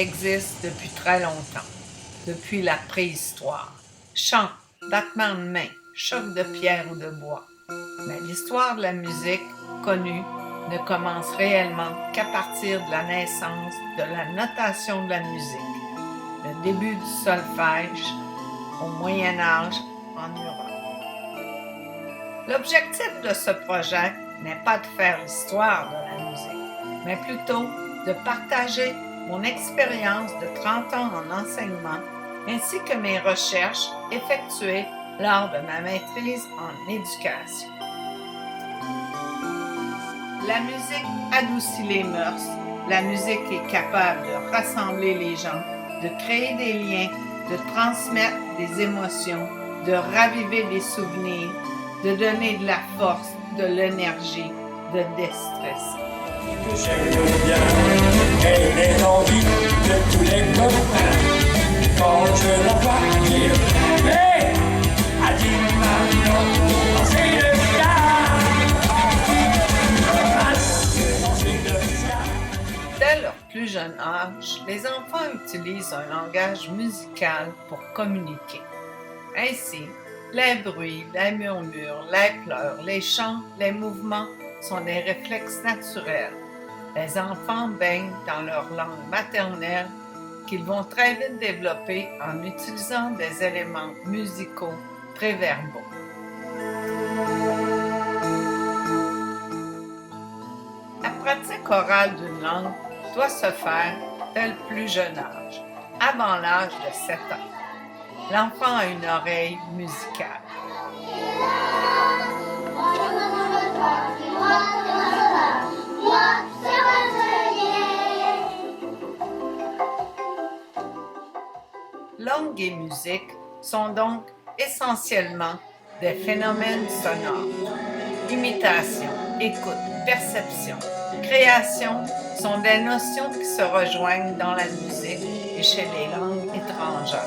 existe depuis très longtemps, depuis la préhistoire. Chant, battement de mains, choc de pierre ou de bois. Mais l'histoire de la musique connue ne commence réellement qu'à partir de la naissance de la notation de la musique, le début du solfège au Moyen Âge en Europe. L'objectif de ce projet n'est pas de faire l'histoire de la musique, mais plutôt de partager mon expérience de 30 ans en enseignement ainsi que mes recherches effectuées lors de ma maîtrise en éducation. La musique adoucit les mœurs. La musique est capable de rassembler les gens, de créer des liens, de transmettre des émotions, de raviver des souvenirs, de donner de la force, de l'énergie, de déstresser. J'aime bien, elle est envie de tous les copains. Quand je la vois dire, hé, a dit maintenant, c'est le Dès leur plus jeune âge, les enfants utilisent un langage musical pour communiquer. Ainsi, les bruits, les murmures, les pleurs, les chants, les mouvements sont des réflexes naturels. Les enfants baignent dans leur langue maternelle qu'ils vont très vite développer en utilisant des éléments musicaux préverbaux. La pratique orale d'une langue doit se faire dès le plus jeune âge, avant l'âge de 7 ans. L'enfant a une oreille musicale. Langue et musique sont donc essentiellement des phénomènes sonores. Imitation, écoute, perception, création sont des notions qui se rejoignent dans la musique et chez les langues étrangères.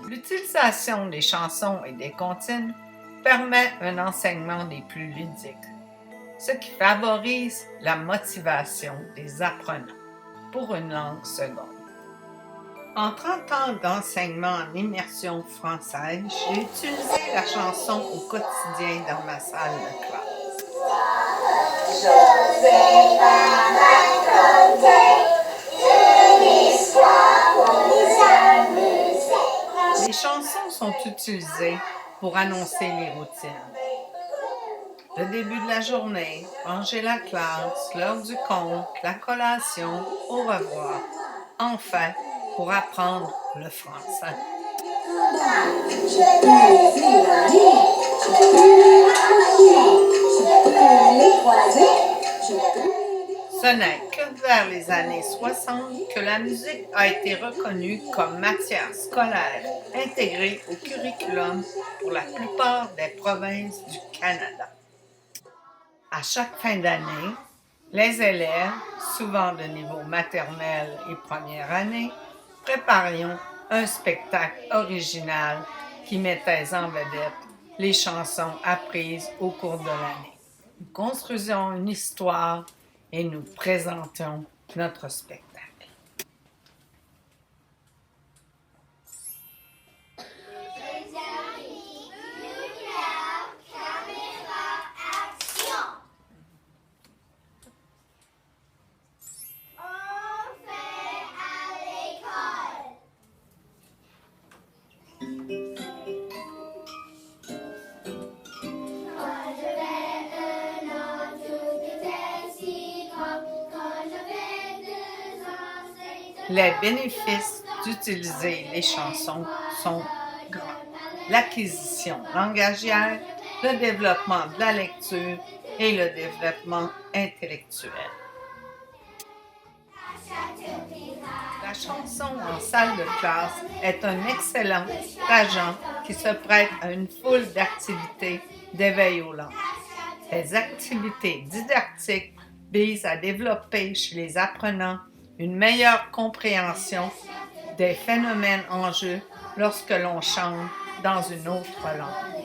L'utilisation des chansons et des comptines permet un enseignement des plus ludiques, ce qui favorise la motivation des apprenants pour une langue seconde. En 30 ans d'enseignement en immersion française, j'ai utilisé la chanson au quotidien dans ma salle de classe. José va raconter une histoire pour nous amuser. Les chansons sont utilisées pour annoncer les routines. Le début de la journée, ranger la classe, l'heure du conte, la collation, au revoir. Enfin, pour apprendre le français. Ce n'est que vers les années 60 que la musique a été reconnue comme matière scolaire intégrée au curriculum pour la plupart des provinces du Canada. À chaque fin d'année, les élèves, souvent de niveau maternel et première année, préparions un spectacle original qui mettait en vedette les chansons apprises au cours de l'année. Nous construisions une histoire et nous présentions notre spectacle. Les bénéfices d'utiliser les chansons sont grands. L'acquisition langagière, le développement de la lecture et le développement intellectuel. La chanson en salle de classe est un excellent agent qui se prête à une foule d'activités d'éveil aux langues. Les activités didactiques visent à développer chez les apprenants une meilleure compréhension des phénomènes en jeu lorsque l'on chante dans une autre langue.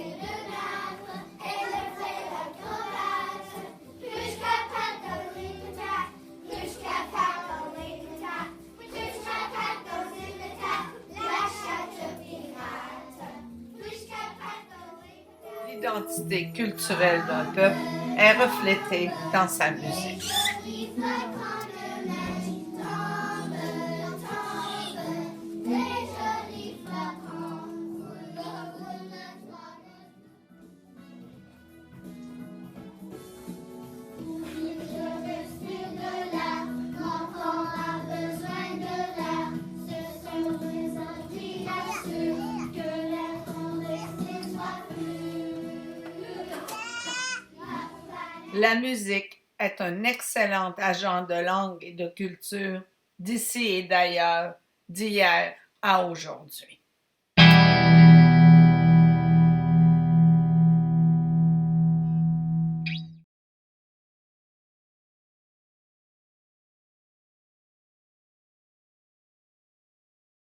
l'identité culturelle d'un peuple est reflétée dans sa musique. La musique est un excellent agent de langue et de culture d'ici et d'ailleurs, d'hier à aujourd'hui.